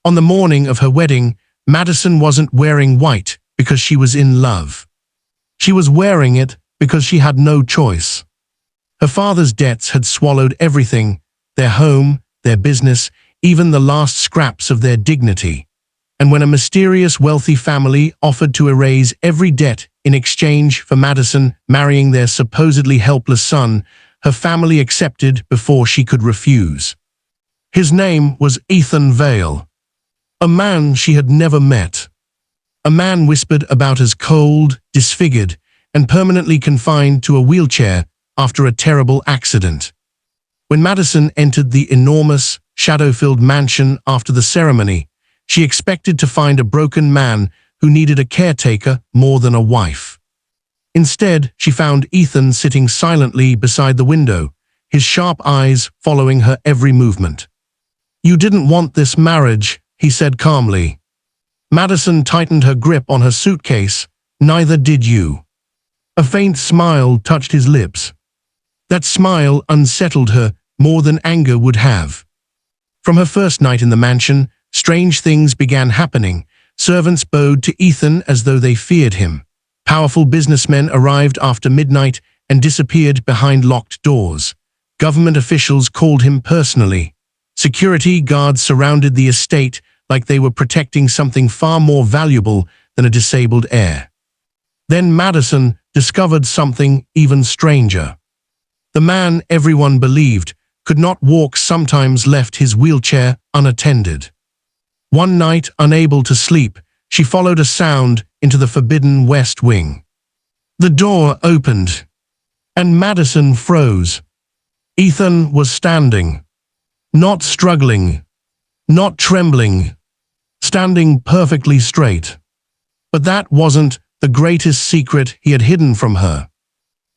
On the morning of her wedding, Madison wasn't wearing white because she was in love. She was wearing it because she had no choice. Her father's debts had swallowed everything, their home, their business, even the last scraps of their dignity. And when a mysterious wealthy family offered to erase every debt in exchange for Madison marrying their supposedly helpless son, her family accepted before she could refuse. His name was Vale. A man she had never met. A man whispered about as cold, disfigured, and permanently confined to a wheelchair after a terrible accident. When Madison entered the enormous, shadow-filled mansion after the ceremony, she expected to find a broken man who needed a caretaker more than a wife. Instead, she found Ethan sitting silently beside the window, his sharp eyes following her every movement. "You didn't want this marriage," he said calmly. Madison tightened her grip on her suitcase. "Neither did you." A faint smile touched his lips. That smile unsettled her more than anger would have. From her first night in the mansion, strange things began happening. Servants bowed to Ethan as though they feared him. Powerful businessmen arrived after midnight and disappeared behind locked doors. Government officials called him personally. Security guards surrounded the estate like they were protecting something far more valuable than a disabled heir. Then Madison discovered something even stranger. The man everyone believed could not walk sometimes left his wheelchair unattended. One night, unable to sleep, she followed a sound into the forbidden West Wing. The door opened, and Madison froze. Ethan was standing, not struggling, not trembling, standing perfectly straight. But that wasn't the greatest secret he had hidden from her.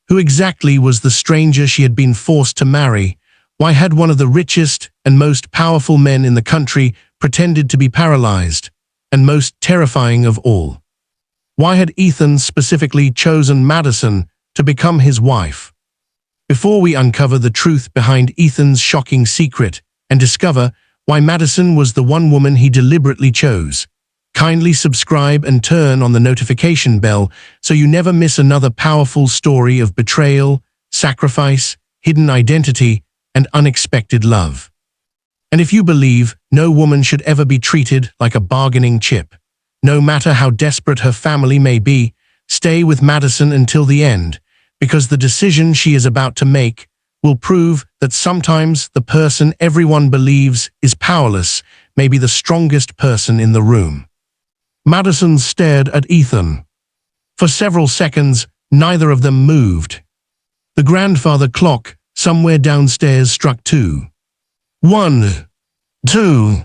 Who exactly was the stranger she had been forced to marry? Why had one of the richest and most powerful men in the country pretended to be paralyzed? And most terrifying of all, why had Ethan specifically chosen Madison to become his wife? Before we uncover the truth behind Ethan's shocking secret and discover why Madison was the one woman he deliberately chose, kindly subscribe and turn on the notification bell so you never miss another powerful story of betrayal, sacrifice, hidden identity, and unexpected love. And if you believe no woman should ever be treated like a bargaining chip, no matter how desperate her family may be, stay with Madison until the end, because the decision she is about to make will prove that sometimes the person everyone believes is powerless may be the strongest person in the room. Madison stared at Ethan. For several seconds, neither of them moved. The grandfather clock somewhere downstairs struck 2. 1, 2.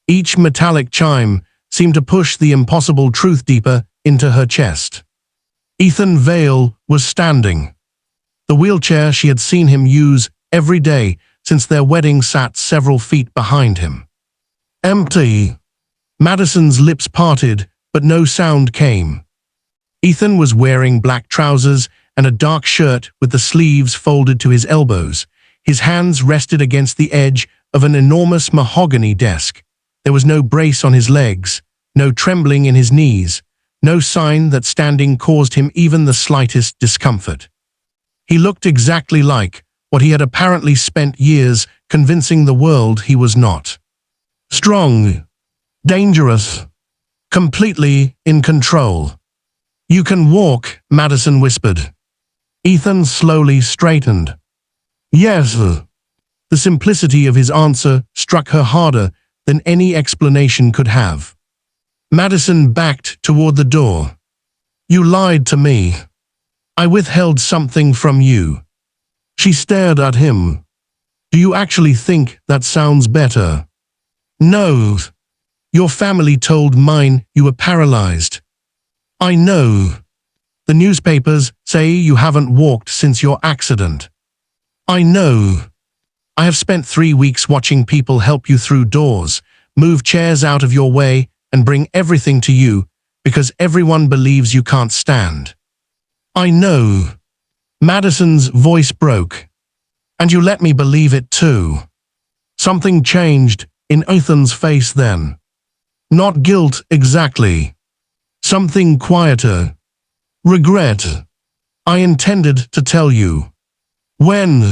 Each metallic chime seemed to push the impossible truth deeper into her chest. Ethan Vale was standing. The wheelchair she had seen him use every day since their wedding sat several feet behind him. Empty. Madison's lips parted, but no sound came. Ethan was wearing black trousers and a dark shirt with the sleeves folded to his elbows. His hands rested against the edge of an enormous mahogany desk. There was no brace on his legs, no trembling in his knees, no sign that standing caused him even the slightest discomfort. He looked exactly like what he had apparently spent years convincing the world he was not. Strong, dangerous, completely in control. "You can walk," Madison whispered. Ethan slowly straightened. "Yes." The simplicity of his answer struck her harder than any explanation could have. Madison backed toward the door. "You lied to me. I withheld something from you." She stared at him. "Do you actually think that sounds better?" "No. Your family told mine you were paralyzed." "I know. The newspapers say you haven't walked since your accident." "I know. I have spent 3 weeks watching people help you through doors, move chairs out of your way, and bring everything to you because everyone believes you can't stand." "I know." Madison's voice broke. "And you let me believe it too." Something changed in Ethan's face then. Not guilt exactly. Something quieter. Regret. I intended to tell you. When?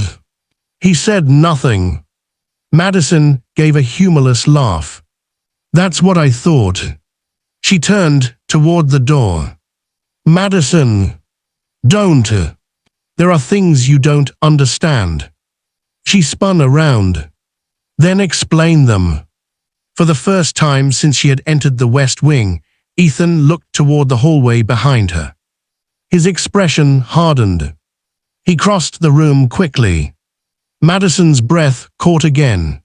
He said nothing. Madison gave a humorless laugh. That's what I thought. She turned toward the door. Madison, don't. There are things you don't understand. She spun around. Then explain them. For the first time since she had entered the West Wing, Ethan looked toward the hallway behind her. His expression hardened. He crossed the room quickly. Madison's breath caught again.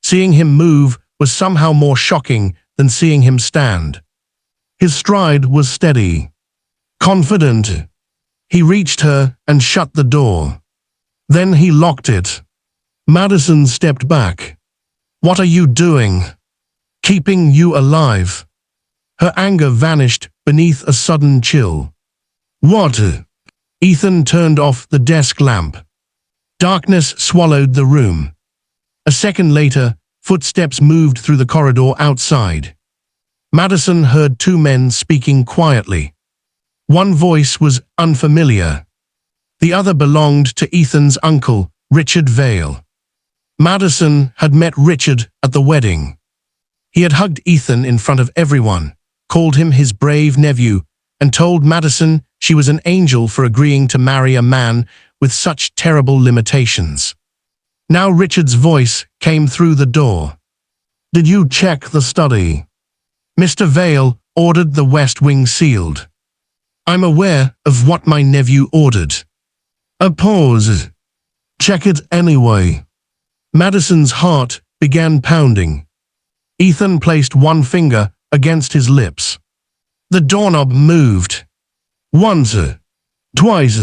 Seeing him move was somehow more shocking than seeing him stand. His stride was steady, confident. He reached her and shut the door. Then he locked it. Madison stepped back. What are you doing? Keeping you alive. Her anger vanished beneath a sudden chill. What? Ethan turned off the desk lamp. Darkness swallowed the room. A second later, footsteps moved through the corridor outside. Madison heard two men speaking quietly. One voice was unfamiliar. The other belonged to Ethan's uncle, Richard Vale. Madison had met Richard at the wedding. He had hugged Ethan in front of everyone, called him his brave nephew, and told Madison she was an angel for agreeing to marry a man with such terrible limitations. Now Richard's voice came through the door. Did you check the study? Mr. Vale ordered the West Wing sealed. I'm aware of what my nephew ordered. A pause. Check it anyway. Madison's heart began pounding. Ethan placed one finger against his lips. The doorknob moved. Once, twice.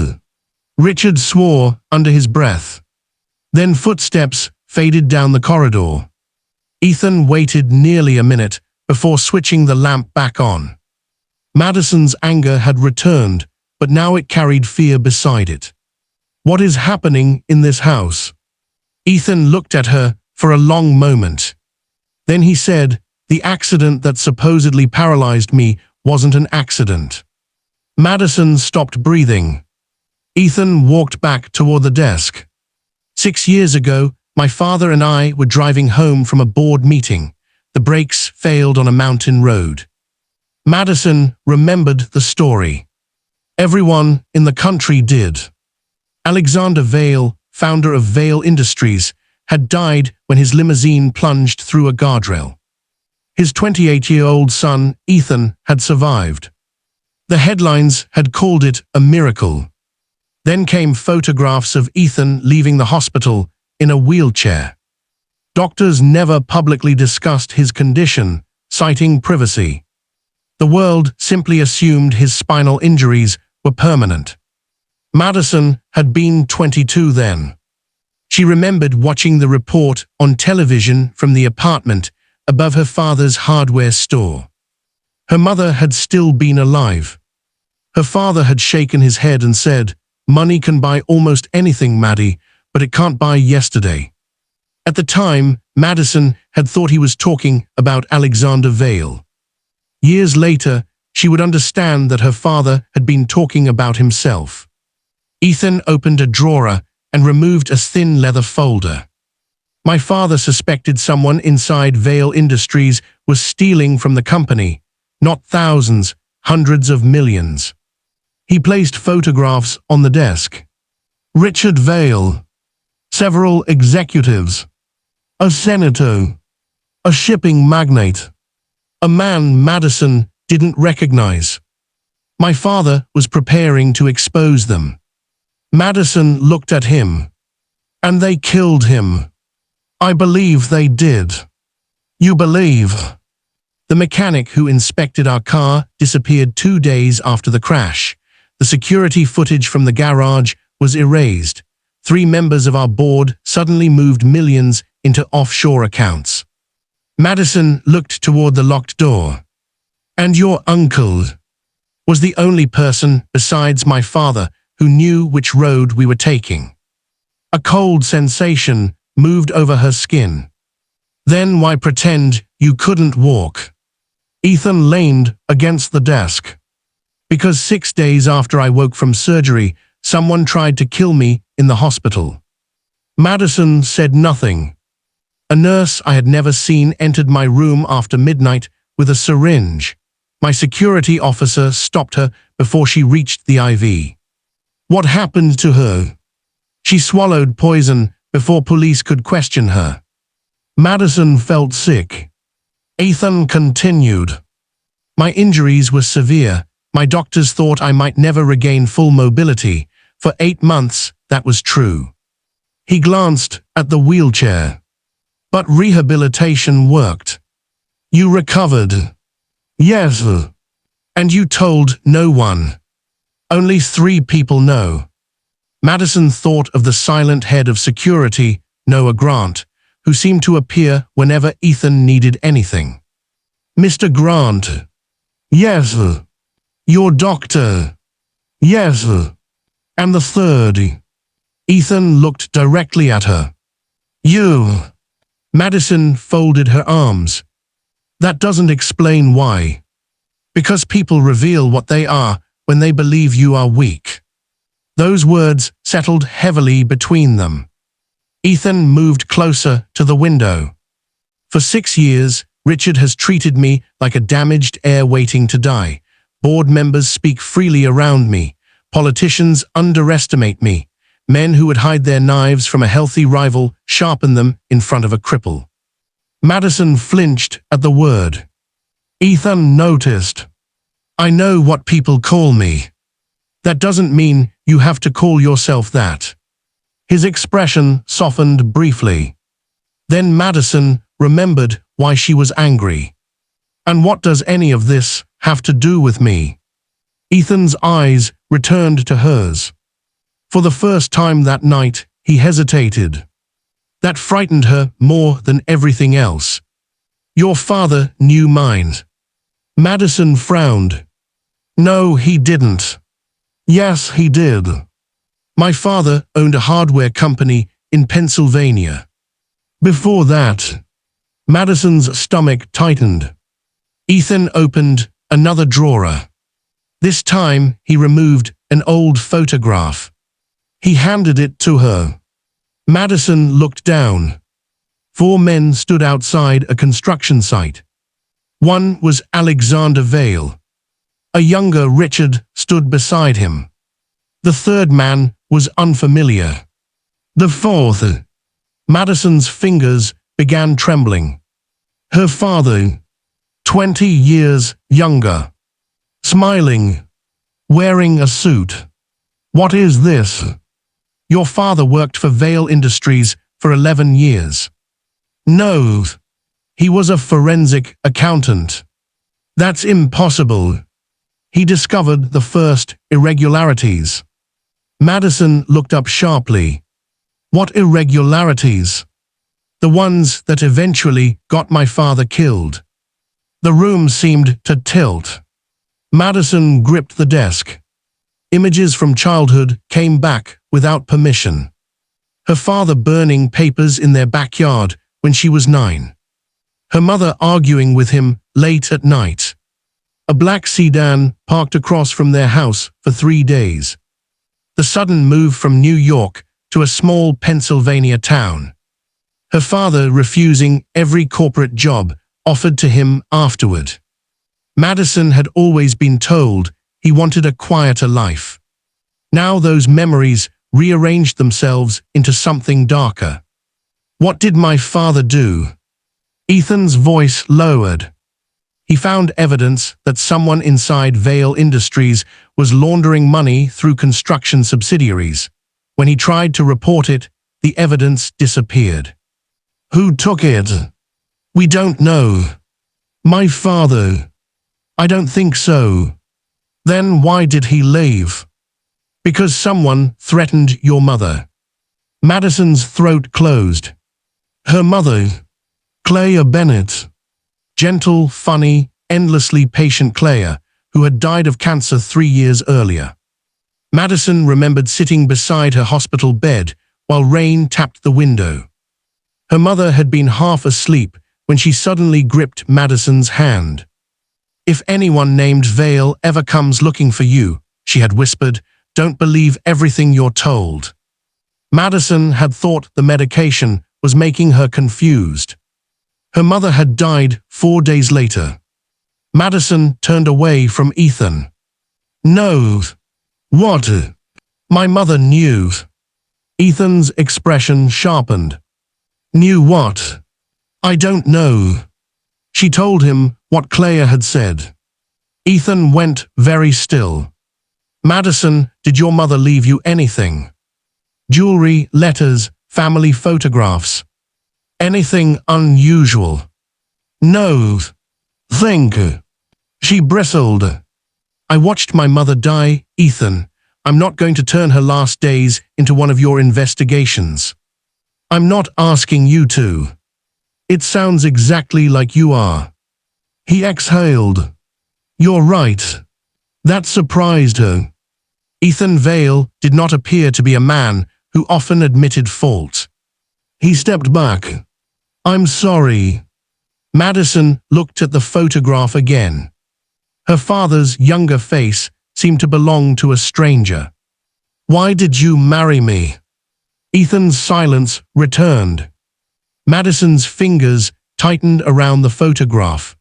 Richard swore under his breath. Then footsteps faded down the corridor. Ethan waited nearly a minute before switching the lamp back on. Madison's anger had returned, but now it carried fear beside it. What is happening in this house? Ethan looked at her for a long moment. Then he said, the accident that supposedly paralyzed me wasn't an accident. Madison stopped breathing. Ethan walked back toward the desk. 6 years ago, my father and I were driving home from a board meeting. The brakes failed on a mountain road. Madison remembered the story. Everyone in the country did. Alexander Vale, founder of Vale Industries, had died when his limousine plunged through a guardrail. His 28-year-old son, Ethan, had survived. The headlines had called it a miracle. Then came photographs of Ethan leaving the hospital in a wheelchair. Doctors never publicly discussed his condition, citing privacy. The world simply assumed his spinal injuries were permanent. Madison had been 22 then. She remembered watching the report on television from the apartment above her father's hardware store. Her mother had still been alive. Her father had shaken his head and said, "Money can buy almost anything, Maddie, but it can't buy yesterday." At the time, Madison had thought he was talking about Alexander Vale. Years later, she would understand that her father had been talking about himself. Ethan opened a drawer and removed a thin leather folder. My father suspected someone inside Vale Industries was stealing from the company, not thousands, hundreds of millions. He placed photographs on the desk. Richard Vale, several executives, a senator, a shipping magnate, a man Madison didn't recognize. My father was preparing to expose them. Madison looked at him. And they killed him. I believe they did. You believe? The mechanic who inspected our car disappeared 2 days after the crash. The security footage from the garage was erased. 3 members of our board suddenly moved millions into offshore accounts. Madison looked toward the locked door. And your uncle was the only person besides my father who knew which road we were taking. A cold sensation moved over her skin. Then why pretend you couldn't walk? Ethan leaned against the desk. Because 6 days after I woke from surgery, someone tried to kill me in the hospital. Madison said nothing. A nurse I had never seen entered my room after midnight with a syringe. My security officer stopped her before she reached the IV. What happened to her? She swallowed poison before police could question her. Madison felt sick. Ethan continued. My injuries were severe. My doctors thought I might never regain full mobility. For 8 months, that was true. He glanced at the wheelchair. But rehabilitation worked. You recovered. Yes. And you told no one. Only 3 people know. Madison thought of the silent head of security, Noah Grant, who seemed to appear whenever Ethan needed anything. Mr. Grant. Yes. Your doctor. Yes. And the 3rd. Ethan looked directly at her. You. Madison folded her arms. That doesn't explain why. Because people reveal what they are when they believe you are weak. Those words settled heavily between them. Ethan moved closer to the window. For 6 years, Richard has treated me like a damaged heir waiting to die. Board members speak freely around me. Politicians underestimate me. Men who would hide their knives from a healthy rival sharpen them in front of a cripple. Madison flinched at the word. Ethan noticed. I know what people call me. That doesn't mean you have to call yourself that. His expression softened briefly. Then Madison remembered why she was angry. And what does any of this have to do with me? Ethan's eyes returned to hers. For the first time that night, he hesitated. That frightened her more than everything else. Your father knew mine. Madison frowned. No, he didn't. Yes, he did. My father owned a hardware company in Pennsylvania. Before that, Madison's stomach tightened. Ethan opened another drawer. This time, he removed an old photograph. He handed it to her. Madison looked down. 4 men stood outside a construction site. One was Alexander Vale. A younger Richard stood beside him. The 3rd man was unfamiliar. The 4th. Madison's fingers began trembling. Her father, 20 years younger. Smiling. Wearing a suit. What is this? Your father worked for Vale Industries for 11 years. No. He was a forensic accountant. That's impossible. He discovered the first irregularities. Madison looked up sharply. What irregularities? The ones that eventually got my father killed. The room seemed to tilt. Madison gripped the desk. Images from childhood came back without permission. Her father burning papers in their backyard when she was 9. Her mother arguing with him late at night. A black sedan parked across from their house for 3 days. The sudden move from New York to a small Pennsylvania town. Her father refusing every corporate job offered to him afterward. Madison had always been told he wanted a quieter life. Now those memories rearranged themselves into something darker. What did my father do? Ethan's voice lowered. He found evidence that someone inside Vale Industries was laundering money through construction subsidiaries. When he tried to report it, the evidence disappeared. Who took it? We don't know. My father. I don't think so. Then why did he leave? Because someone threatened your mother. Madison's throat closed. Her mother, Claire Bennett. Gentle, funny, endlessly patient Claire, who had died of cancer 3 years earlier. Madison remembered sitting beside her hospital bed while rain tapped the window. Her mother had been half asleep when she suddenly gripped Madison's hand. If anyone named Vale ever comes looking for you, she had whispered, don't believe everything you're told. Madison had thought the medication was making her confused. Her mother had died 4 days later. Madison turned away from Ethan. No. What? My mother knew. Ethan's expression sharpened. Knew what? I don't know. She told him what Claire had said. Ethan went very still. Madison, did your mother leave you anything? Jewelry, letters, family photographs. Anything unusual? No. Think. She bristled. I watched my mother die, Ethan. I'm not going to turn her last days into one of your investigations. I'm not asking you to. It sounds exactly like you are. He exhaled. You're right. That surprised her. Ethan Vale did not appear to be a man who often admitted fault. He stepped back. I'm sorry. Madison looked at the photograph again. Her father's younger face seemed to belong to a stranger. Why did you marry me? Ethan's silence returned. Madison's fingers tightened around the photograph.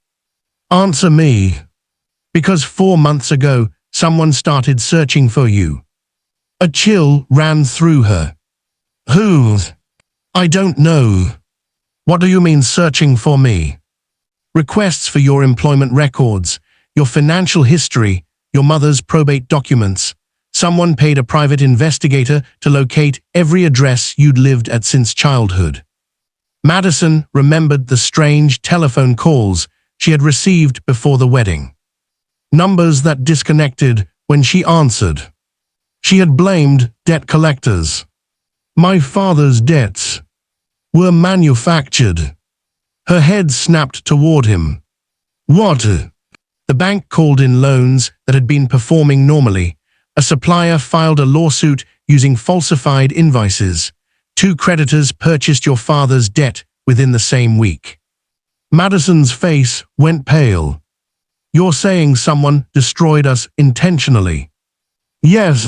Answer me. Because 4 months ago, someone started searching for you. A chill ran through her. Who? I don't know. What do you mean searching for me? Requests for your employment records, your financial history, your mother's probate documents. Someone paid a private investigator to locate every address you'd lived at since childhood. Madison remembered the strange telephone calls she had received before the wedding. Numbers that disconnected when she answered. She had blamed debt collectors. My father's debts were manufactured. Her head snapped toward him. What? The bank called in loans that had been performing normally. A supplier filed a lawsuit using falsified invoices. 2 creditors purchased your father's debt within the same week. Madison's face went pale. You're saying someone destroyed us intentionally? Yes.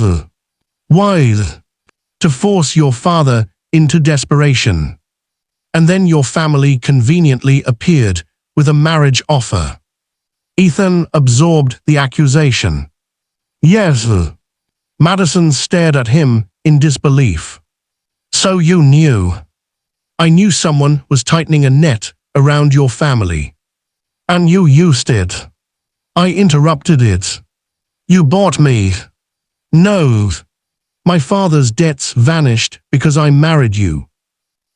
Why? To force your father into desperation. And then your family conveniently appeared with a marriage offer. Ethan absorbed the accusation. Yes. Madison stared at him in disbelief. So you knew? I knew someone was tightening a net around your family. And you used it. I interrupted it. You bought me. No. My father's debts vanished because I married you.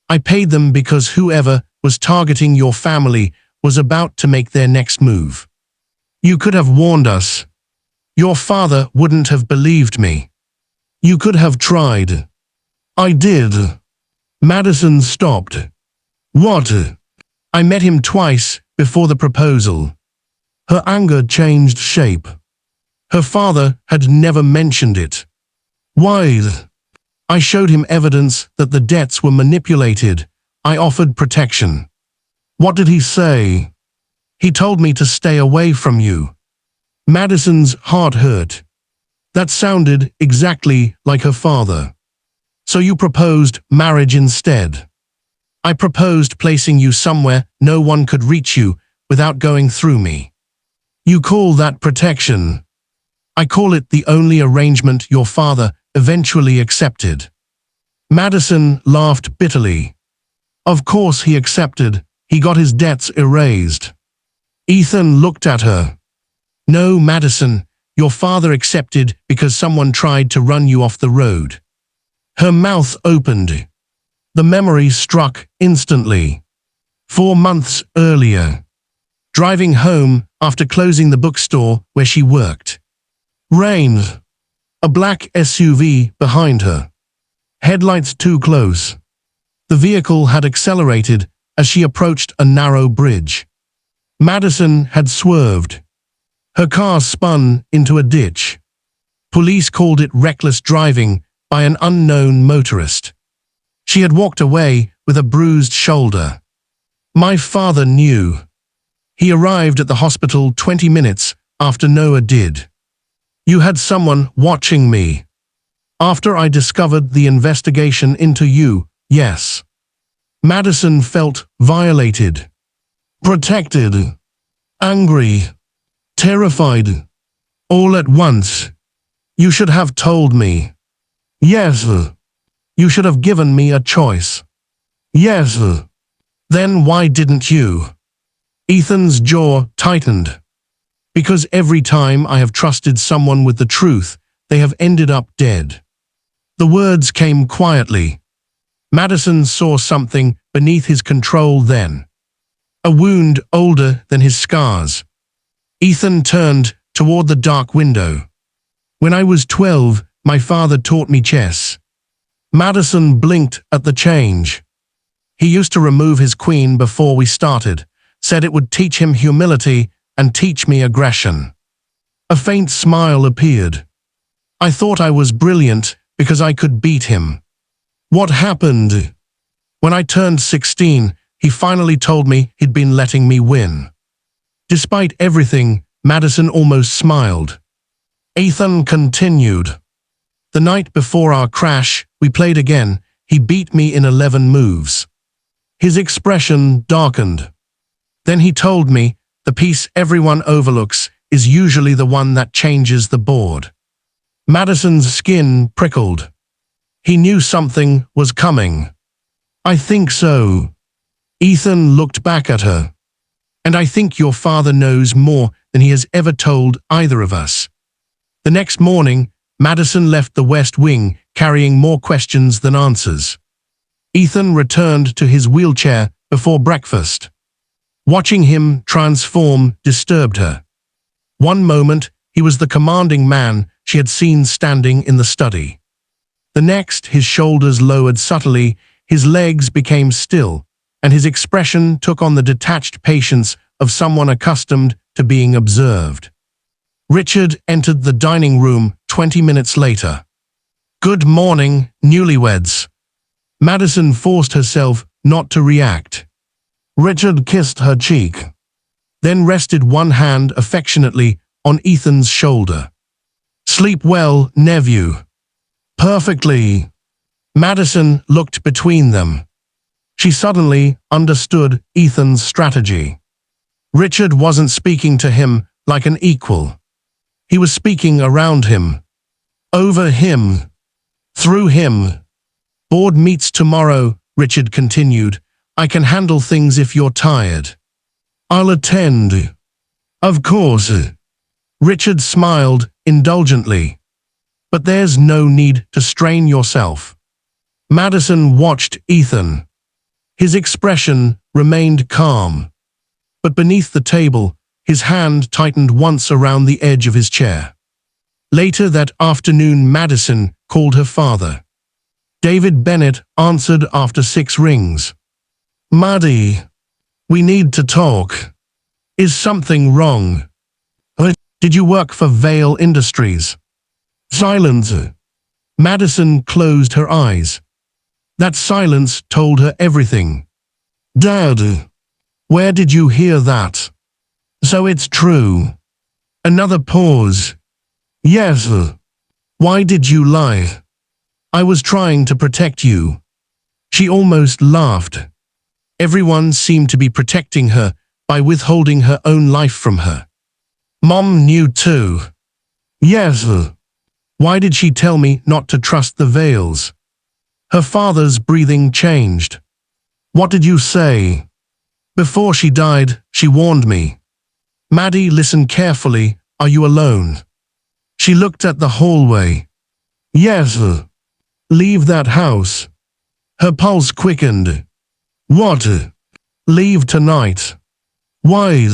I paid them because whoever was targeting your family was about to make their next move. You could have warned us. Your father wouldn't have believed me. You could have tried. I did. Madison stopped. What? I met him twice before the proposal. Her anger changed shape. Her father had never mentioned it. Why? I showed him evidence that the debts were manipulated. I offered protection. What did he say? He told me to stay away from you. Madison's heart hurt. That sounded exactly like her father. So you proposed marriage instead. I proposed placing you somewhere no one could reach you without going through me. You call that protection? I call it the only arrangement your father eventually accepted. Madison laughed bitterly. Of course he accepted. He got his debts erased. Ethan looked at her. No, Madison, your father accepted because someone tried to run you off the road. Her mouth opened. The memory struck instantly. 4 months earlier. Driving home after closing the bookstore where she worked. Rain. A black SUV behind her. Headlights too close. The vehicle had accelerated as she approached a narrow bridge. Madison had swerved. Her car spun into a ditch. Police called it reckless driving by an unknown motorist. She had walked away with a bruised shoulder. My father knew. He arrived at the hospital 20 minutes after Noah did. You had someone watching me. After I discovered the investigation into you, yes. Madison felt violated, protected, angry, terrified, all at once. You should have told me. Yes. You should have given me a choice. Yes. Then why didn't you? Ethan's jaw tightened. Because every time I have trusted someone with the truth, they have ended up dead. The words came quietly. Madison saw something beneath his control then. A wound older than his scars. Ethan turned toward the dark window. When I was 12, my father taught me chess. Madison blinked at the change. He used to remove his queen before we started, said it would teach him humility and teach me aggression. A faint smile appeared. I thought I was brilliant because I could beat him. What happened? When I turned 16, he finally told me he'd been letting me win. Despite everything, Madison almost smiled. Ethan continued. The night before our crash, we played again. He beat me in 11 moves. His expression darkened. Then he told me, the piece everyone overlooks is usually the one that changes the board. Madison's skin prickled. He knew something was coming. I think so. Ethan looked back at her. And I think your father knows more than he has ever told either of us. The next morning, Madison left the West Wing carrying more questions than answers. Ethan returned to his wheelchair before breakfast. Watching him transform disturbed her. One moment, he was the commanding man she had seen standing in the study. The next, his shoulders lowered subtly, his legs became still, and his expression took on the detached patience of someone accustomed to being observed. Richard entered the dining room 20 minutes later. Good morning, newlyweds. Madison forced herself not to react. Richard kissed her cheek, then rested one hand affectionately on Ethan's shoulder. Sleep well, nephew. Perfectly. Madison looked between them. She suddenly understood Ethan's strategy. Richard wasn't speaking to him like an equal. He was speaking around him, over him, through him. Board meets tomorrow, Richard continued. I can handle things if you're tired. I'll attend. Of course. Richard smiled indulgently. But there's no need to strain yourself. Madison watched Ethan. His expression remained calm. But beneath the table, his hand tightened once around the edge of his chair. Later that afternoon, Madison called her father. David Bennett answered after 6 rings. Maddie, we need to talk. Is something wrong? Did you work for Vale Industries? Silence. Madison closed her eyes. That silence told her everything. Dad, where did you hear that? So it's true. Another pause. Yes. Why did you lie? I was trying to protect you. She almost laughed. Everyone seemed to be protecting her by withholding her own life from her. Mom knew too. Yes. Why did she tell me not to trust the Vales? Her father's breathing changed. What did you say? Before she died, she warned me. Maddie, listen carefully. Are you alone? She looked at the hallway. Yes. Leave that house. Her pulse quickened. What? Leave tonight. Why?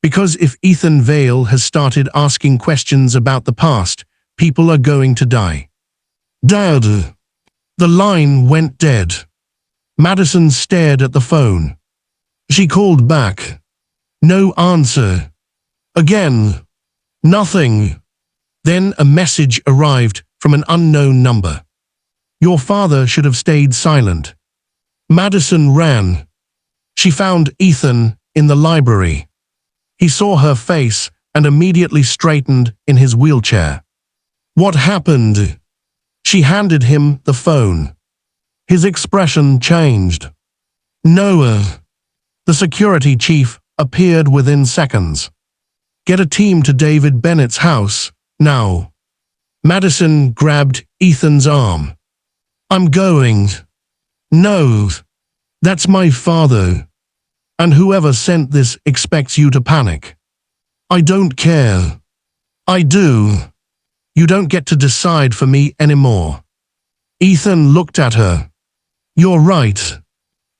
Because if Ethan Vale has started asking questions about the past, people are going to die. Dad. The line went dead. Madison stared at the phone. She called back. No answer. Again. Nothing. Then a message arrived from an unknown number. Your father should have stayed silent. Madison ran. She found Ethan in the library. He saw her face and immediately straightened in his wheelchair. What happened? She handed him the phone. His expression changed. Noah. The security chief appeared within seconds. Get a team to David Bennett's house, now. Madison grabbed Ethan's arm. I'm going. No. That's my father. And whoever sent this expects you to panic. I don't care. I do. You don't get to decide for me anymore. Ethan looked at her. You're right.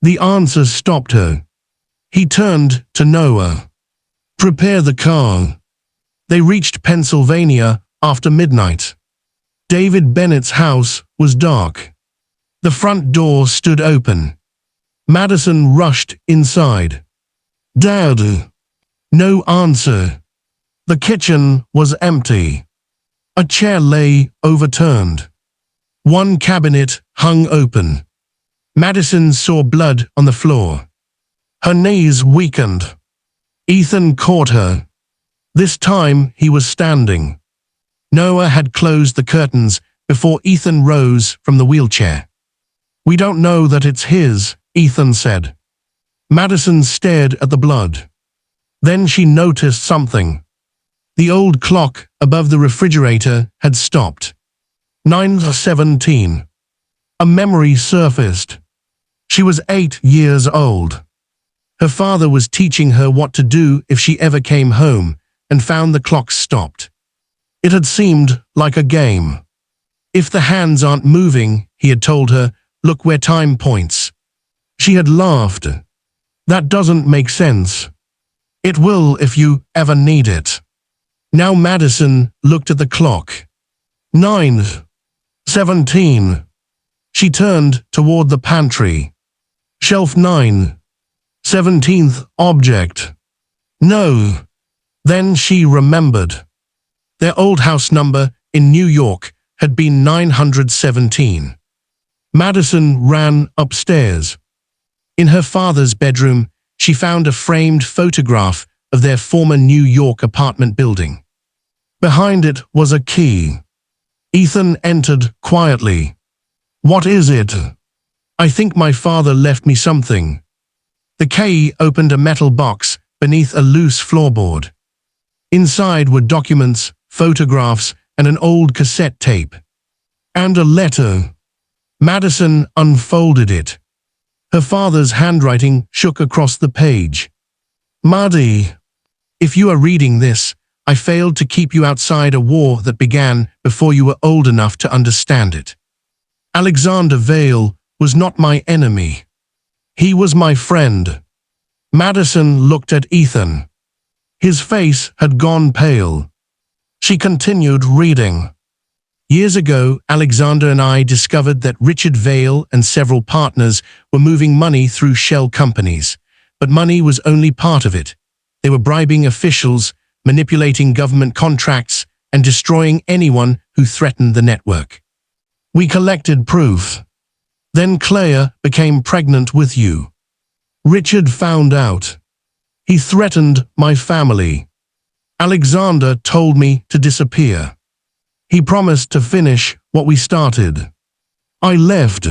The answer stopped her. He turned to Noah. Prepare the car. They reached Pennsylvania after midnight. David Bennett's house was dark. The front door stood open. Madison rushed inside. Dad. No answer. The kitchen was empty. A chair lay overturned. One cabinet hung open. Madison saw blood on the floor. Her knees weakened. Ethan caught her. This time he was standing. Noah had closed the curtains before Ethan rose from the wheelchair. We don't know that it's his, Ethan said. Madison stared at the blood. Then she noticed something. The old clock above the refrigerator had stopped. 9:17. A memory surfaced. She was 8 years old. Her father was teaching her what to do if she ever came home and found the clock stopped. It had seemed like a game. If the hands aren't moving, he had told her, look where time points. She had laughed. That doesn't make sense. It will if you ever need it. Now Madison looked at the clock. 9:17. She turned toward the pantry. Shelf 9. 17th object. No. Then she remembered. Their old house number in New York had been 917. Madison ran upstairs. In her father's bedroom, she found a framed photograph of their former New York apartment building. Behind it was a key. Ethan entered quietly. What is it? I think my father left me something. The key opened a metal box beneath a loose floorboard. Inside were documents, photographs, and an old cassette tape. And a letter. Madison unfolded it. Her father's handwriting shook across the page. Maddie, if you are reading this, I failed to keep you outside a war that began before you were old enough to understand it. Alexander Vale was not my enemy. He was my friend. Madison looked at Ethan. His face had gone pale. She continued reading. Years ago, Alexander and I discovered that Richard Vale and several partners were moving money through shell companies. But money was only part of it. They were bribing officials, manipulating government contracts, and destroying anyone who threatened the network. We collected proof. Then Claire became pregnant with you. Richard found out. He threatened my family. Alexander told me to disappear. He promised to finish what we started. I left.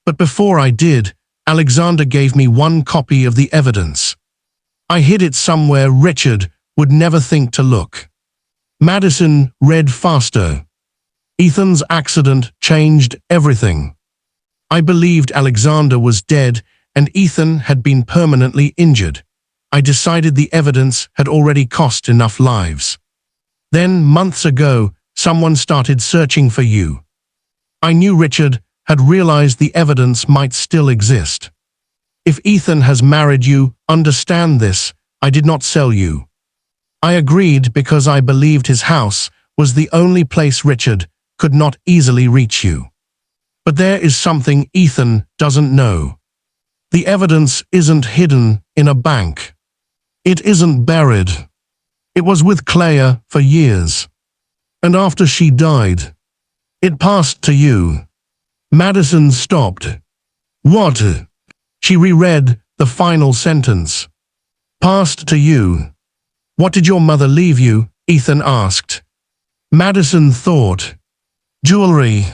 But before I did, Alexander gave me one copy of the evidence. I hid it somewhere Richard would never think to look. Madison read faster. Ethan's accident changed everything. I believed Alexander was dead and Ethan had been permanently injured. I decided the evidence had already cost enough lives. Then, months ago, someone started searching for you. I knew Richard had realized the evidence might still exist. If Ethan has married you, understand this, I did not sell you. I agreed because I believed his house was the only place Richard could not easily reach you. But there is something Ethan doesn't know. The evidence isn't hidden in a bank. It isn't buried. It was with Claire for years. And after she died, it passed to you. Madison stopped. What? She reread the final sentence. Passed to you. What did your mother leave you? Ethan asked. Madison thought. Jewelry,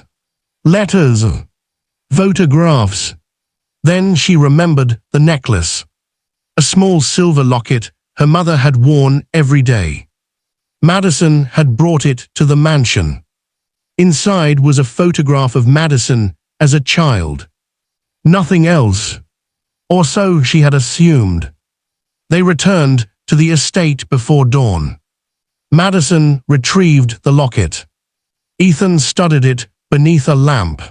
letters, photographs. Then she remembered the necklace. A small silver locket her mother had worn every day. Madison had brought it to the mansion. Inside was a photograph of Madison as a child. Nothing else. Or so she had assumed. They returned to the estate before dawn. Madison retrieved the locket. Ethan studied it beneath a lamp.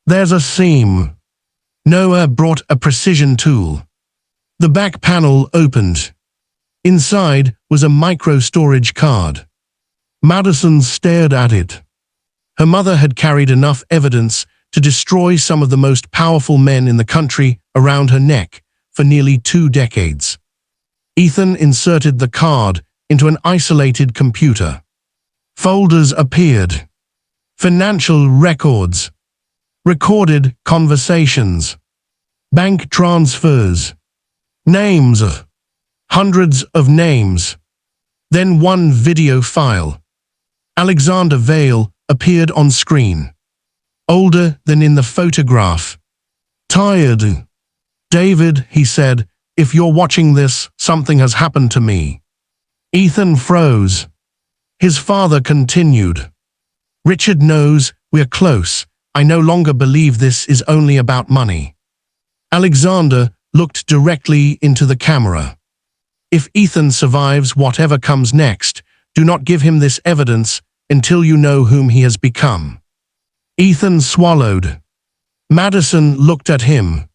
There's a seam. Noah brought a precision tool. The back panel opened. Inside was a micro-storage card. Madison stared at it. Her mother had carried enough evidence to destroy some of the most powerful men in the country around her neck for nearly 2 decades. Ethan inserted the card into an isolated computer. Folders appeared. Financial records. Recorded conversations. Bank transfers. Names. Hundreds of names. Then one video file. Alexander Vale appeared on screen. Older than in the photograph. Tired. David, he said, if you're watching this, something has happened to me. Ethan froze. His father continued. Richard knows we're close. I no longer believe this is only about money. Alexander looked directly into the camera. If Ethan survives whatever comes next, do not give him this evidence until you know whom he has become. Ethan swallowed. Madison looked at him.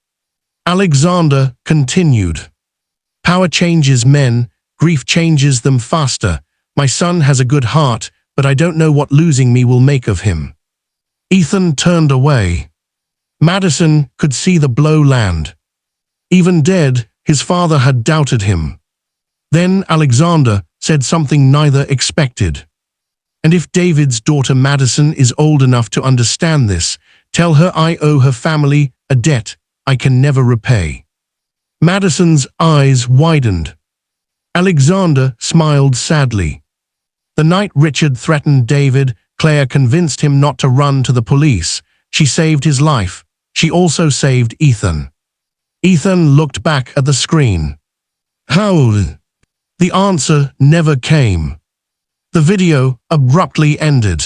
Alexander continued. Power changes men, grief changes them faster. My son has a good heart, but I don't know what losing me will make of him. Ethan turned away. Madison could see the blow land. Even dead, his father had doubted him. Then Alexander said something neither expected. And if David's daughter Madison is old enough to understand this, tell her I owe her family a debt I can never repay. Madison's eyes widened. Alexander smiled sadly. The night Richard threatened David, Claire convinced him not to run to the police. She saved his life. She also saved Ethan. Ethan looked back at the screen. How? The answer never came. The video abruptly ended.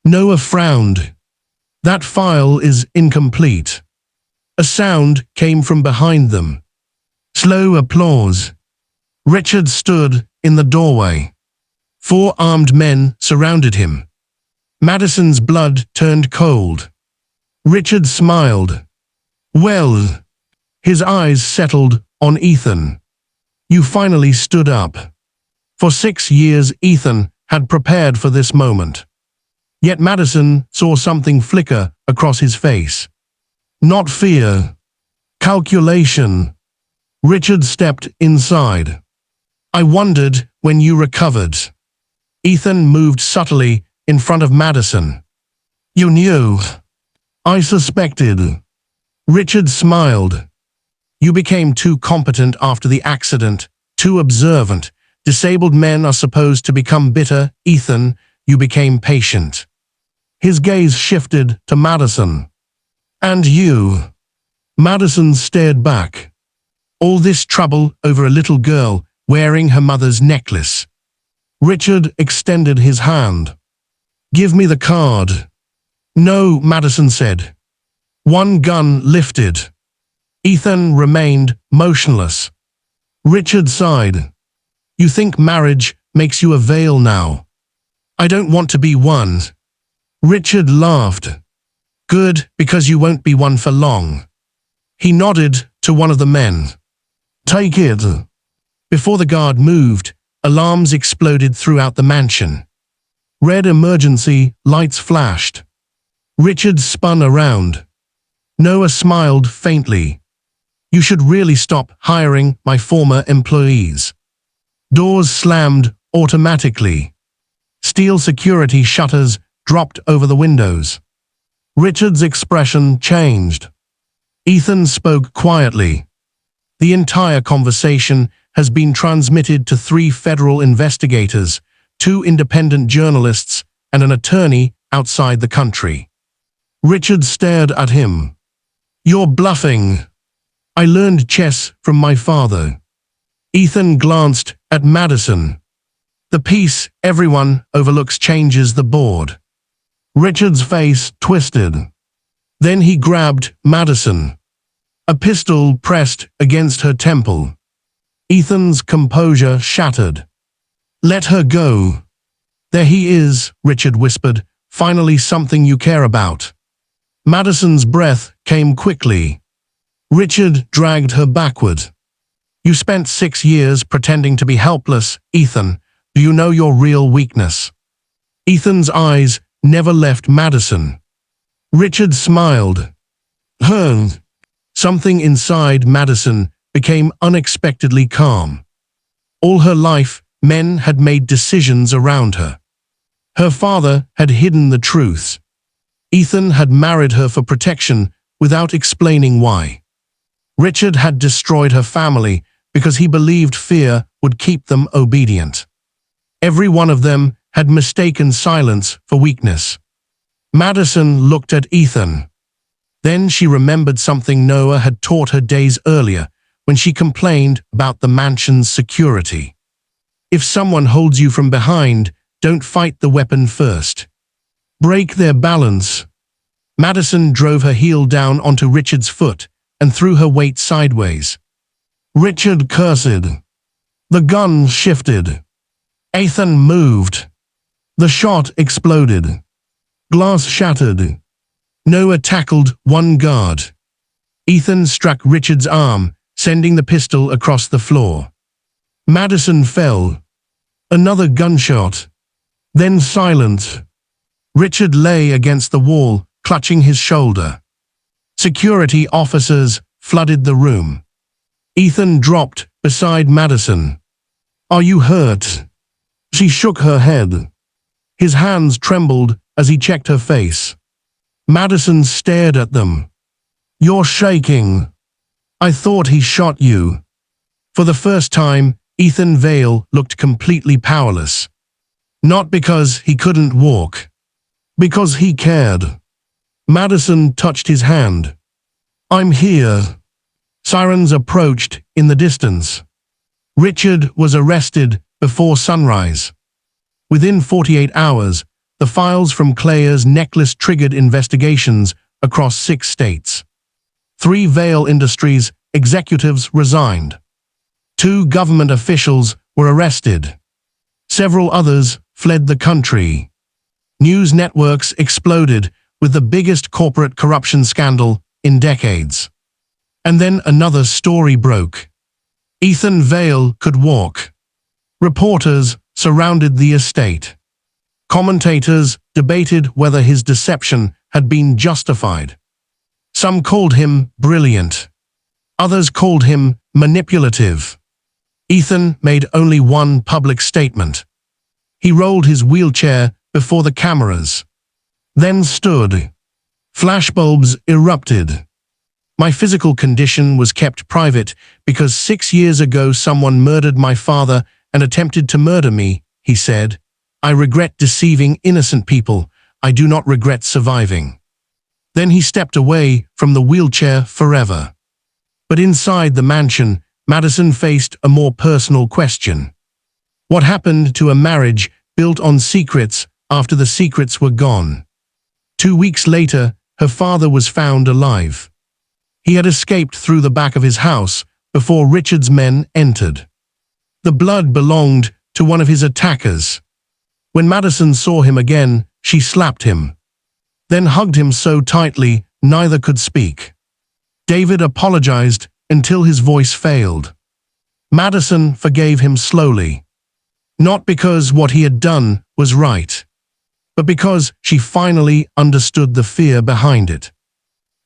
Noah frowned. That file is incomplete. A sound came from behind them. Slow applause. Richard stood in the doorway. 4 armed men surrounded him. Madison's blood turned cold. Richard smiled. Well, his eyes settled on Ethan. You finally stood up. For 6 years Ethan had prepared for this moment. Yet Madison saw something flicker across his face. Not fear. Calculation. Richard stepped inside. I wondered when you recovered. Ethan moved subtly in front of Madison. You knew. I suspected. Richard smiled. You became too competent after the accident, too observant. Disabled men are supposed to become bitter. Ethan, you became patient. His gaze shifted to Madison. And you? Madison stared back. All this trouble over a little girl wearing her mother's necklace. Richard extended his hand. Give me the card. No, Madison said. One gun lifted. Ethan remained motionless. Richard sighed. You think marriage makes you a Vale now? I don't want to be one. Richard laughed. Good, because you won't be one for long. He nodded to one of the men. Take it. Before the guard moved, alarms exploded throughout the mansion. Red emergency lights flashed. Richard spun around. Noah smiled faintly. You should really stop hiring my former employees. Doors slammed automatically. Steel security shutters dropped over the windows. Richard's expression changed. Ethan spoke quietly. The entire conversation has been transmitted to 3 federal investigators, 2 independent journalists, and an attorney outside the country. Richard stared at him. "You're bluffing. I learned chess from my father." Ethan glanced at Madison. "The piece everyone overlooks changes the board." Richard's face twisted. Then he grabbed Madison. A pistol pressed against her temple. Ethan's composure shattered. "Let her go." "There he is," Richard whispered. "Finally something you care about." Madison's breath came quickly. Richard dragged her backward. "You spent 6 years pretending to be helpless, Ethan. Do you know your real weakness?" Ethan's eyes never left Madison. Richard smiled. Something inside Madison became unexpectedly calm. All her life, men had made decisions around her. Her father had hidden the truth. Ethan had married her for protection without explaining why. Richard had destroyed her family because he believed fear would keep them obedient. Every one of them had mistaken silence for weakness. Madison looked at Ethan. Then she remembered something Noah had taught her days earlier when she complained about the mansion's security. If someone holds you from behind, don't fight the weapon first. Break their balance. Madison drove her heel down onto Richard's foot and threw her weight sideways. Richard cursed. The gun shifted. Ethan moved. The shot exploded. Glass shattered. Noah tackled one guard. Ethan struck Richard's arm, sending the pistol across the floor. Madison fell. Another gunshot. Then silence. Richard lay against the wall, clutching his shoulder. Security officers flooded the room. Ethan dropped beside Madison. "Are you hurt?" She shook her head. His hands trembled as he checked her face. Madison stared at them. "You're shaking." "I thought he shot you." For the first time, Ethan Vale looked completely powerless. Not because he couldn't walk. Because he cared. Madison touched his hand. "I'm here." Sirens approached in the distance. Richard was arrested before sunrise. Within 48 hours, the files from Claire's necklace triggered investigations across 6 states. 3 Vale Industries executives resigned. 2 government officials were arrested. Several others fled the country. News networks exploded with the biggest corporate corruption scandal in decades. And then another story broke. Ethan Vale could walk. Reporters surrounded the estate. Commentators debated whether his deception had been justified. Some called him brilliant. Others called him manipulative. Ethan made only one public statement. He rolled his wheelchair before the cameras. Then stood. Flashbulbs erupted. "My physical condition was kept private because 6 years ago someone murdered my father and attempted to murder me," he said. "I regret deceiving innocent people. I do not regret surviving." Then he stepped away from the wheelchair forever. But inside the mansion, Madison faced a more personal question. What happened to a marriage built on secrets after the secrets were gone? 2 weeks later, her father was found alive. He had escaped through the back of his house before Richard's men entered. The blood belonged to one of his attackers. When Madison saw him again, she slapped him. Then hugged him so tightly, neither could speak. David apologized until his voice failed. Madison forgave him slowly. Not because what he had done was right, but because she finally understood the fear behind it.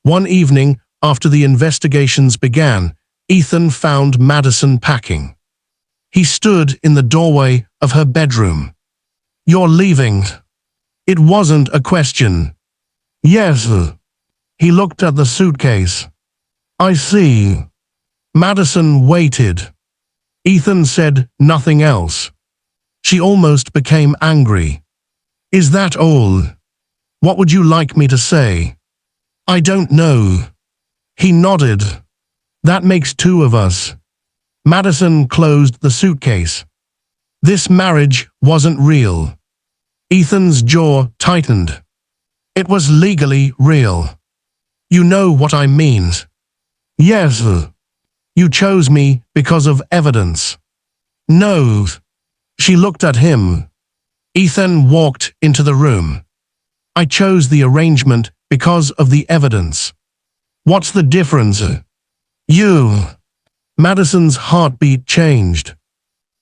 One evening, after the investigations began, Ethan found Madison packing. He stood in the doorway of her bedroom. "You're leaving." It wasn't a question. "Yes." He looked at the suitcase. "I see." Madison waited. Ethan said nothing else. She almost became angry. Is that all? What would you like me to say? I don't know. He nodded. That makes two of us. Madison closed the suitcase. This marriage wasn't real. Ethan's jaw tightened. It was legally real. You know what I mean. Yes. You chose me because of evidence. No. She looked at him. Ethan walked into the room. I chose the arrangement because of the evidence. What's the difference? You. Madison's heartbeat changed.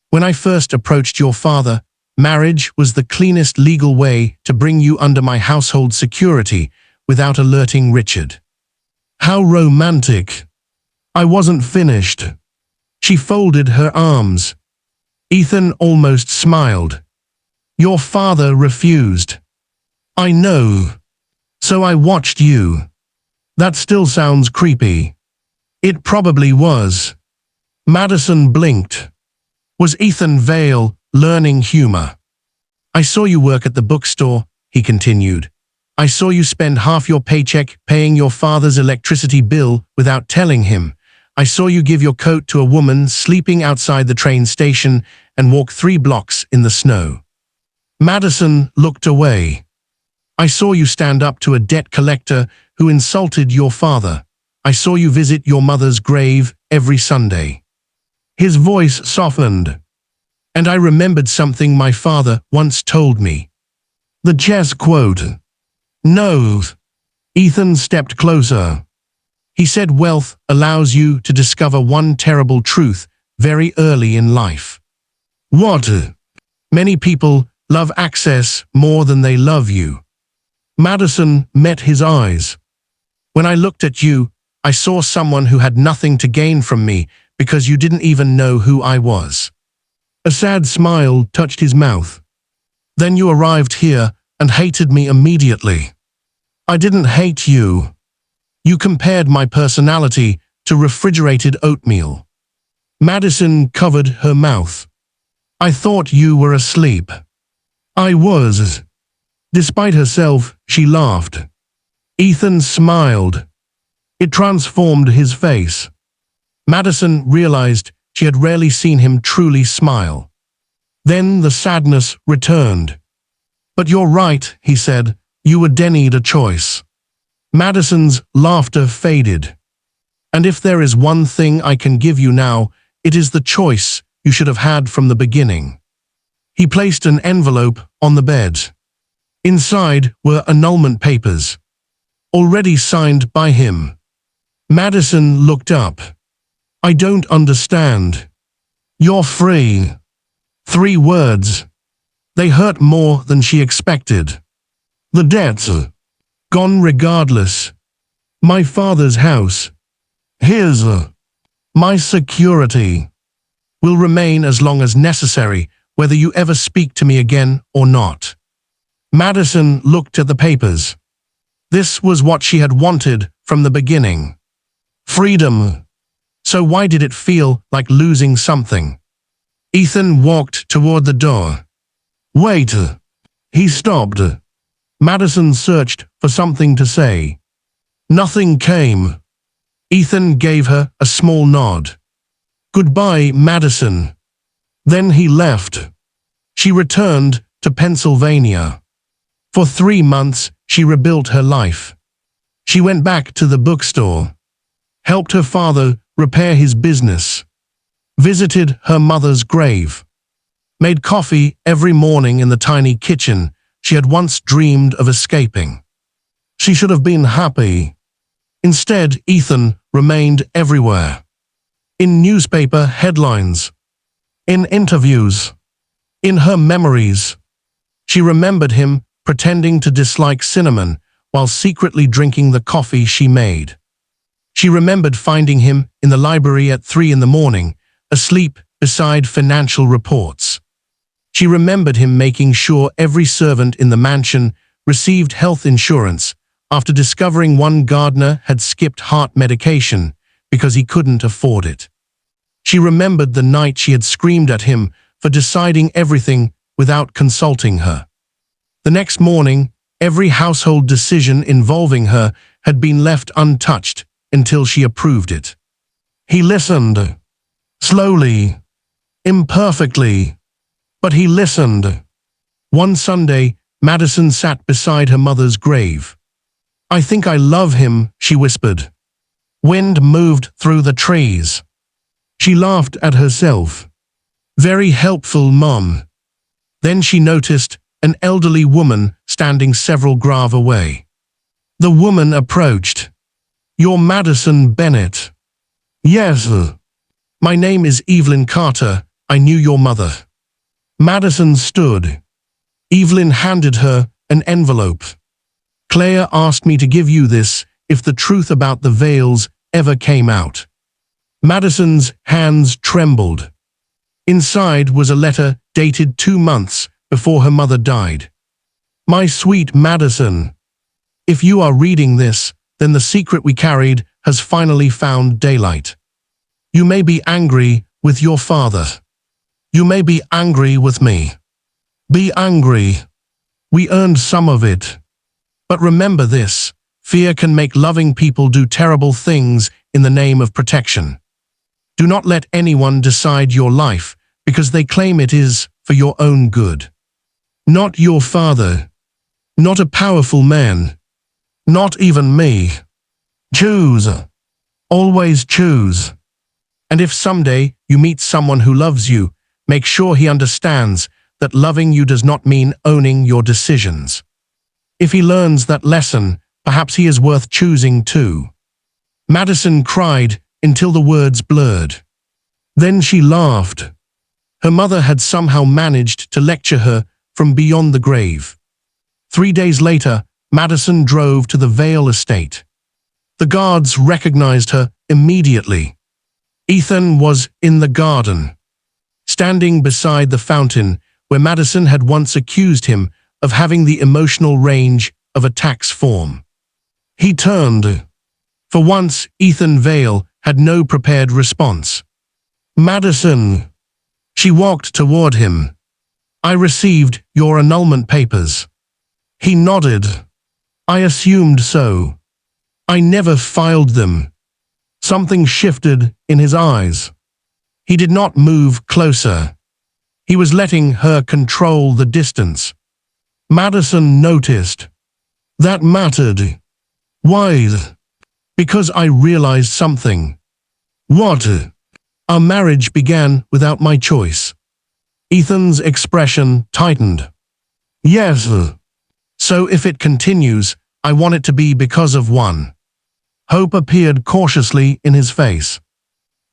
When I first approached your father, marriage was the cleanest legal way to bring you under my household security without alerting Richard. How romantic. I wasn't finished. She folded her arms. Ethan almost smiled. Your father refused. I know. So I watched you. That still sounds creepy. It probably was. Madison blinked. Was Ethan Vale learning humor? I saw you work at the bookstore, he continued. I saw you spend half your paycheck paying your father's electricity bill without telling him. I saw you give your coat to a woman sleeping outside the train station and walk 3 blocks in the snow. Madison looked away. I saw you stand up to a debt collector who insulted your father. I saw you visit your mother's grave every Sunday. His voice softened. And I remembered something my father once told me. The chess quote. No. Ethan stepped closer. He said wealth allows you to discover one terrible truth very early in life. What? Many people love access more than they love you. Madison met his eyes. When I looked at you, I saw someone who had nothing to gain from me because you didn't even know who I was. A sad smile touched his mouth. Then you arrived here and hated me immediately. I didn't hate you. You compared my personality to refrigerated oatmeal. Madison covered her mouth. I thought you were asleep. I was. Despite herself, she laughed. Ethan smiled. It transformed his face. Madison realized she had rarely seen him truly smile. Then the sadness returned. But you're right, he said. You were denied a choice. Madison's laughter faded. And if there is one thing I can give you now, it is the choice you should have had from the beginning. He placed an envelope on the bed. Inside were annulment papers, already signed by him. Madison looked up. I don't understand. You're free. 3 words. They hurt more than she expected. The debts. Gone regardless. My father's house. His. My security. Will remain as long as necessary, whether you ever speak to me again or not. Madison looked at the papers. This was what she had wanted from the beginning. Freedom. So why did it feel like losing something? Ethan walked toward the door. Wait. He stopped. Madison searched for something to say. Nothing came. Ethan gave her a small nod. Goodbye, Madison. Then he left. She returned to Pennsylvania. For 3 months, she rebuilt her life. She went back to the bookstore, helped her father repair his business, visited her mother's grave, made coffee every morning in the tiny kitchen she had once dreamed of escaping. She should have been happy. Instead, Ethan remained everywhere. In newspaper headlines, in interviews, in her memories. She remembered him pretending to dislike cinnamon while secretly drinking the coffee she made. She remembered finding him in the library at 3 a.m, asleep beside financial reports. She remembered him making sure every servant in the mansion received health insurance after discovering one gardener had skipped heart medication because he couldn't afford it. She remembered the night she had screamed at him for deciding everything without consulting her. The next morning, every household decision involving her had been left untouched until she approved it. He listened. Slowly. Imperfectly. But he listened. One Sunday, Madison sat beside her mother's grave. "I think I love him," she whispered. Wind moved through the trees. She laughed at herself. Very helpful, Mom. Then she noticed an elderly woman standing several graves away. The woman approached. "You're Madison Bennett." "Yes. My name is Evelyn Carter. I knew your mother." Madison stood. Evelyn handed her an envelope. "Claire asked me to give you this if the truth about the Vales ever came out." Madison's hands trembled. Inside was a letter dated 2 months before her mother died. "My sweet Madison, if you are reading this, then the secret we carried has finally found daylight. You may be angry with your father. You may be angry with me. Be angry. We earned some of it. But remember this, fear can make loving people do terrible things in the name of protection. Do not let anyone decide your life because they claim it is for your own good. Not your father. Not a powerful man. Not even me. Choose. Always choose. And if someday you meet someone who loves you, make sure he understands that loving you does not mean owning your decisions. If he learns that lesson, perhaps he is worth choosing too." Madison cried until the words blurred. Then she laughed. Her mother had somehow managed to lecture her from beyond the grave. 3 days later, Madison drove to the Vale estate. The guards recognized her immediately. Ethan was in the garden, standing beside the fountain where Madison had once accused him of having the emotional range of a tax form. He turned. For once, Ethan Vale had no prepared response. "Madison." She walked toward him. "I received your annulment papers." He nodded. "I assumed so. I never filed them." Something shifted in his eyes. He did not move closer. He was letting her control the distance. Madison noticed. "That mattered." "Why?" "Because I realized something." "What?" "Our marriage began without my choice." Ethan's expression tightened. "Yes. So if it continues, I want it to be because of one." Hope appeared cautiously in his face.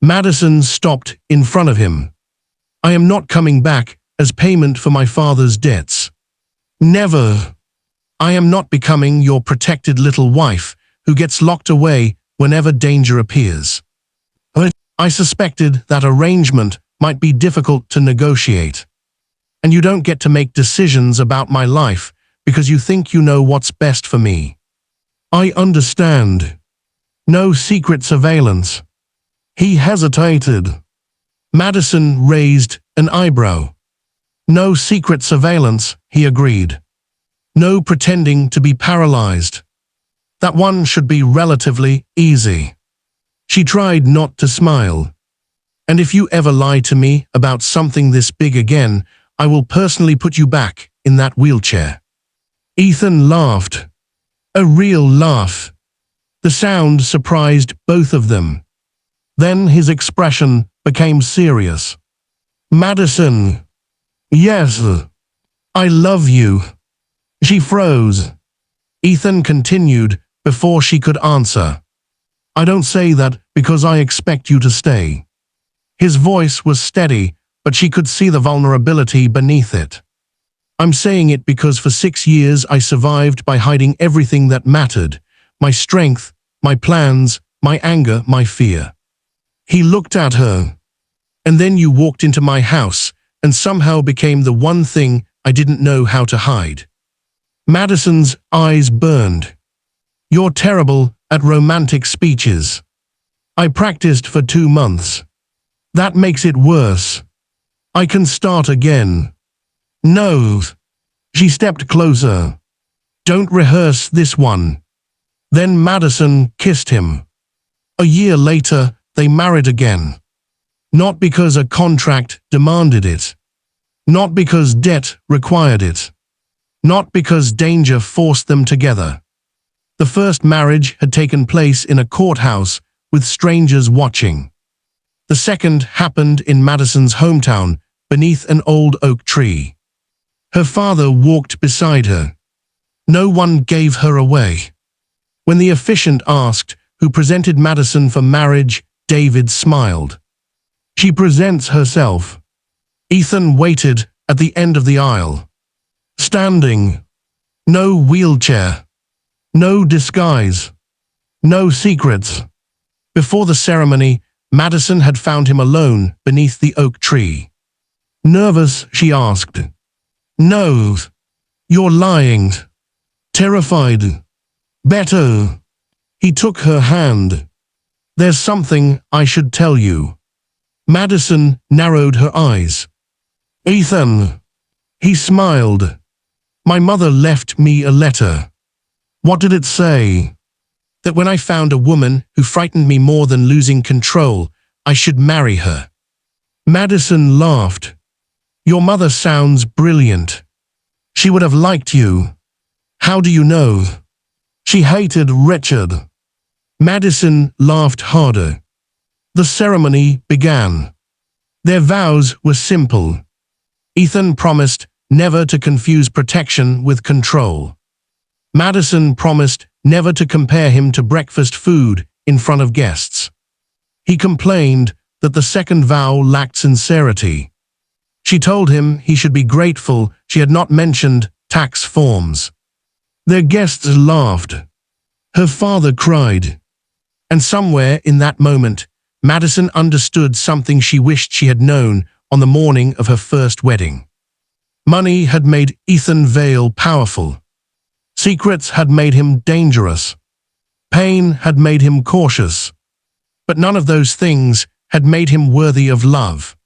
Madison stopped in front of him. "I am not coming back as payment for my father's debts. Never. I am not becoming your protected little wife who gets locked away whenever danger appears." I suspected that arrangement might be difficult to negotiate. "And you don't get to make decisions about my life because you think you know what's best for me." "I understand. No secret surveillance." He hesitated. Madison raised an eyebrow. "No secret surveillance," he agreed. "No pretending to be paralyzed. That one should be relatively easy." She tried not to smile. "And if you ever lie to me about something this big again, I will personally put you back in that wheelchair." Ethan laughed. A real laugh. The sound surprised both of them. Then his expression became serious. "Madison." "Yes. I love you." She froze. Ethan continued before she could answer. "I don't say that because I expect you to stay." His voice was steady, but she could see the vulnerability beneath it. "I'm saying it because for 6 years I survived by hiding everything that mattered, my strength, my plans, my anger, my fear." He looked at her. "And then you walked into my house and somehow became the one thing I didn't know how to hide." Madison's eyes burned. "You're terrible at romantic speeches." "I practiced for 2 months. That makes it worse. I can start again. No. She stepped closer. Don't rehearse this one. Then Madison kissed him. A year later, they married again. Not because a contract demanded it. Not because debt required it. Not because danger forced them together. The first marriage had taken place in a courthouse with strangers watching. The second happened in Madison's hometown, beneath an old oak tree. Her father walked beside her. No one gave her away. When the officiant asked who presented Madison for marriage, David smiled. She presents herself. Ethan waited at the end of the aisle. Standing. No wheelchair. No disguise. No secrets. Before the ceremony, Madison had found him alone beneath the oak tree. Nervous, she asked. No. You're lying. Terrified. Better. He took her hand. There's something I should tell you. Madison narrowed her eyes. Ethan. He smiled. My mother left me a letter. What did it say? That when I found a woman who frightened me more than losing control, I should marry her. Madison laughed. Your mother sounds brilliant. She would have liked you. How do you know? She hated Richard. Madison laughed harder. The ceremony began. Their vows were simple. Ethan promised never to confuse protection with control. Madison promised never to compare him to breakfast food in front of guests. He complained that the second vow lacked sincerity. She told him he should be grateful she had not mentioned tax forms. Their guests laughed. Her father cried. And somewhere in that moment, Madison understood something she wished she had known on the morning of her first wedding. Money had made Ethan Vale powerful. Secrets had made him dangerous. Pain had made him cautious. But none of those things had made him worthy of love.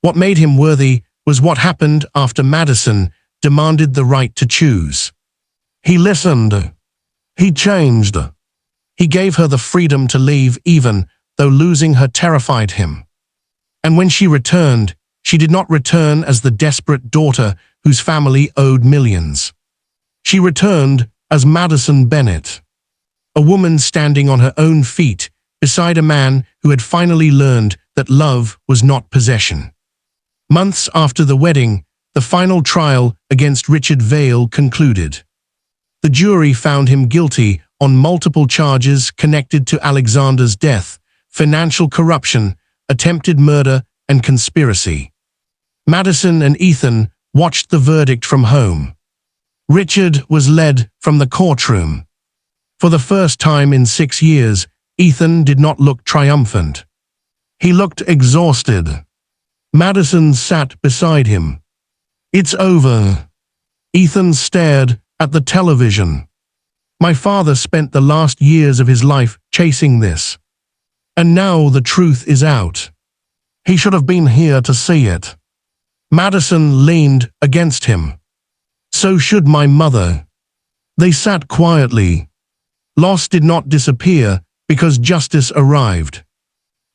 What made him worthy was what happened after Madison demanded the right to choose. He listened. He changed. He gave her the freedom to leave even though losing her terrified him. And when she returned, she did not return as the desperate daughter whose family owed millions. She returned as Madison Bennett, a woman standing on her own feet beside a man who had finally learned that love was not possession. Months after the wedding, the final trial against Richard Vale concluded. The jury found him guilty on multiple charges connected to Alexander's death, financial corruption, attempted murder, and conspiracy. Madison and Ethan watched the verdict from home. Richard was led from the courtroom. For the first time in 6 years, Ethan did not look triumphant. He looked exhausted. Madison sat beside him. It's over. Ethan stared at the television. My father spent the last years of his life chasing this. And now the truth is out. He should have been here to see it. Madison leaned against him. So should my mother. They sat quietly. Loss did not disappear because justice arrived.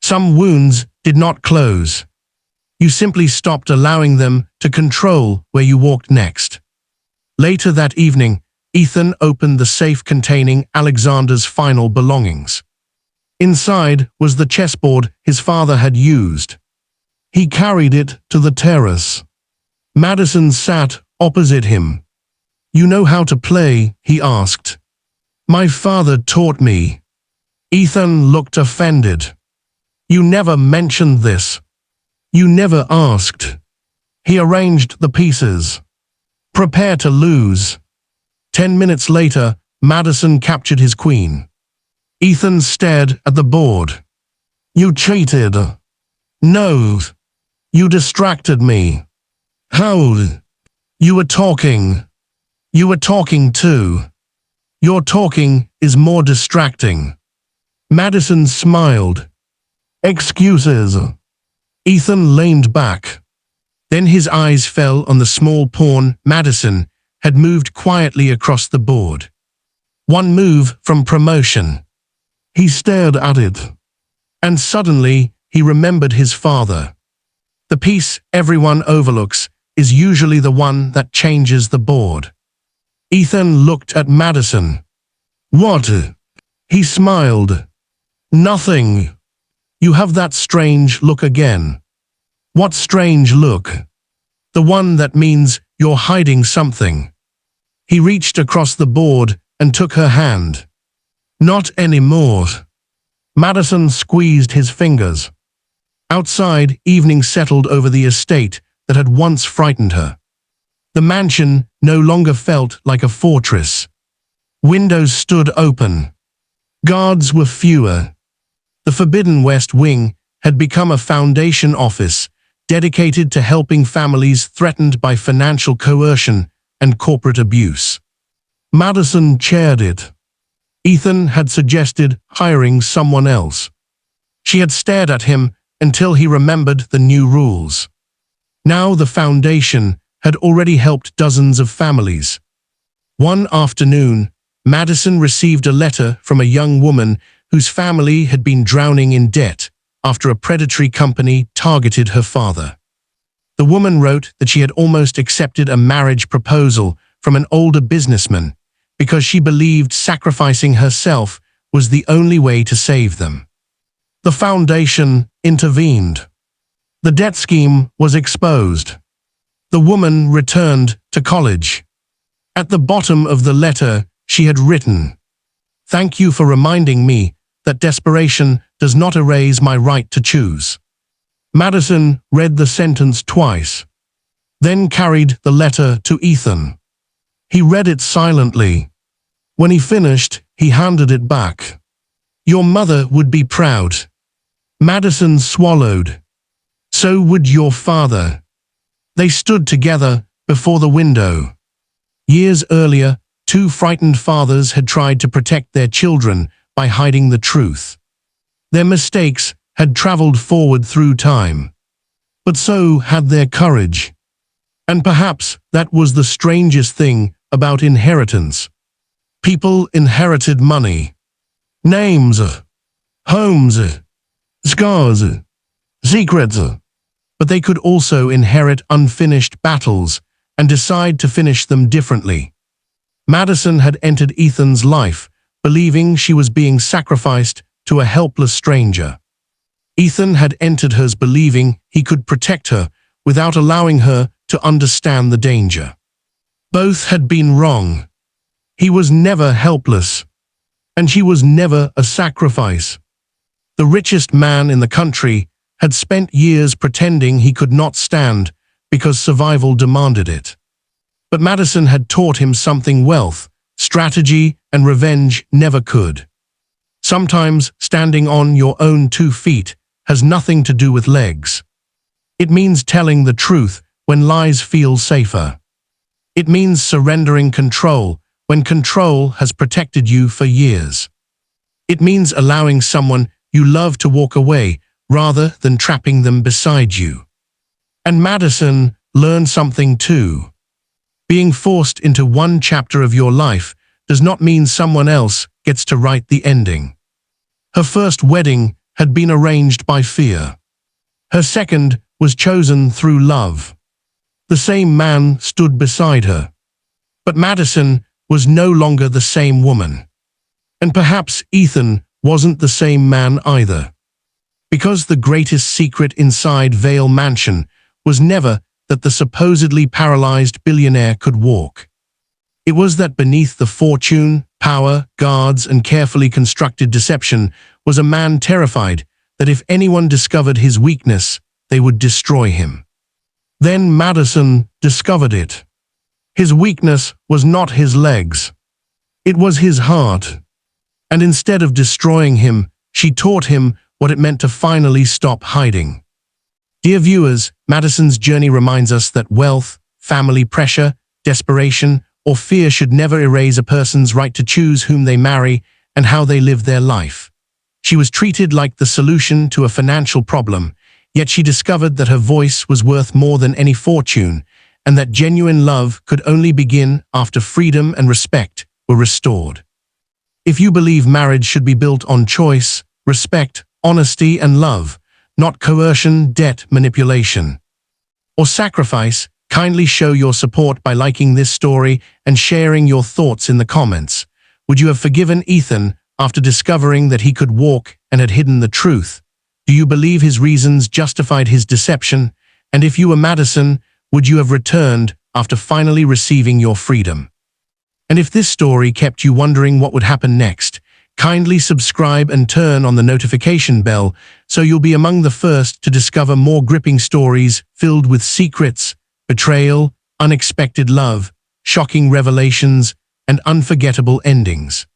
Some wounds did not close. You simply stopped allowing them to control where you walked next. Later that evening, Ethan opened the safe containing Alexander's final belongings. Inside was the chessboard his father had used. He carried it to the terrace. Madison sat opposite him. You know how to play, he asked. My father taught me. Ethan looked offended. You never mentioned this. You never asked. He arranged the pieces. Prepare to lose. 10 minutes later, Madison captured his queen. Ethan stared at the board. You cheated. No. You distracted me. How? You were talking. You were talking too. Your talking is more distracting. Madison smiled. Excuses. Ethan leaned back. Then his eyes fell on the small pawn Madison had moved quietly across the board. One move from promotion. He stared at it. And suddenly, he remembered his father. The piece everyone overlooks is usually the one that changes the board. Ethan looked at Madison. What? He smiled. Nothing. You have that strange look again. What strange look? The one that means you're hiding something. He reached across the board and took her hand. Not anymore. Madison squeezed his fingers. Outside, evening settled over the estate that had once frightened her. The mansion no longer felt like a fortress. Windows stood open. Guards were fewer. The Forbidden West Wing had become a foundation office dedicated to helping families threatened by financial coercion and corporate abuse. Madison chaired it. Ethan had suggested hiring someone else. She had stared at him until he remembered the new rules. Now the foundation had already helped dozens of families. One afternoon, Madison received a letter from a young woman whose family had been drowning in debt after a predatory company targeted her father. The woman wrote that she had almost accepted a marriage proposal from an older businessman because she believed sacrificing herself was the only way to save them. The foundation intervened. The debt scheme was exposed. The woman returned to college. At the bottom of the letter, she had written, "Thank you for reminding me that desperation does not erase my right to choose." Madison read the sentence twice, then carried the letter to Ethan. He read it silently. When he finished, he handed it back. "Your mother would be proud." Madison swallowed. So would your father. They stood together before the window. Years earlier, two frightened fathers had tried to protect their children by hiding the truth. Their mistakes had traveled forward through time. But so had their courage. And perhaps that was the strangest thing about inheritance. People inherited money. Names, homes, scars, secrets. But they could also inherit unfinished battles and decide to finish them differently. Madison had entered Ethan's life, believing she was being sacrificed to a helpless stranger. Ethan had entered hers believing he could protect her without allowing her to understand the danger. Both had been wrong. He was never helpless, and she was never a sacrifice. The richest man in the country had spent years pretending he could not stand because survival demanded it. But Madison had taught him something wealth, strategy, and revenge never could. Sometimes standing on your own 2 feet has nothing to do with legs. It means telling the truth when lies feel safer. It means surrendering control when control has protected you for years. It means allowing someone you love to walk away rather than trapping them beside you. And Madison learned something too. Being forced into one chapter of your life does not mean someone else gets to write the ending. Her first wedding had been arranged by fear. Her second was chosen through love. The same man stood beside her. But Madison was no longer the same woman. And perhaps Ethan wasn't the same man either. Because the greatest secret inside Vale Mansion was never that the supposedly paralyzed billionaire could walk. It was that beneath the fortune, power, guards, and carefully constructed deception was a man terrified that if anyone discovered his weakness, they would destroy him. Then Madison discovered it. His weakness was not his legs. It was his heart. And instead of destroying him, she taught him what it meant to finally stop hiding. Dear viewers, Madison's journey reminds us that wealth, family pressure, desperation, or fear should never erase a person's right to choose whom they marry and how they live their life. She was treated like the solution to a financial problem, Yet she discovered that her voice was worth more than any fortune, and that genuine love could only begin after freedom and respect were restored. If you believe marriage should be built on choice, respect, honesty, and love, not coercion, debt, manipulation, or sacrifice, kindly show your support by liking this story and sharing your thoughts in the comments. Would you have forgiven Ethan after discovering that he could walk and had hidden the truth? Do you believe his reasons justified his deception? And if you were Madison, would you have returned after finally receiving your freedom? And if this story kept you wondering what would happen next, kindly subscribe and turn on the notification bell so you'll be among the first to discover more gripping stories filled with secrets, betrayal, unexpected love, shocking revelations, and unforgettable endings.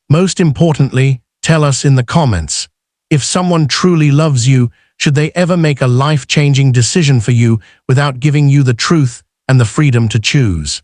Most importantly, tell us in the comments, if someone truly loves you, should they ever make a life-changing decision for you without giving you the truth and the freedom to choose?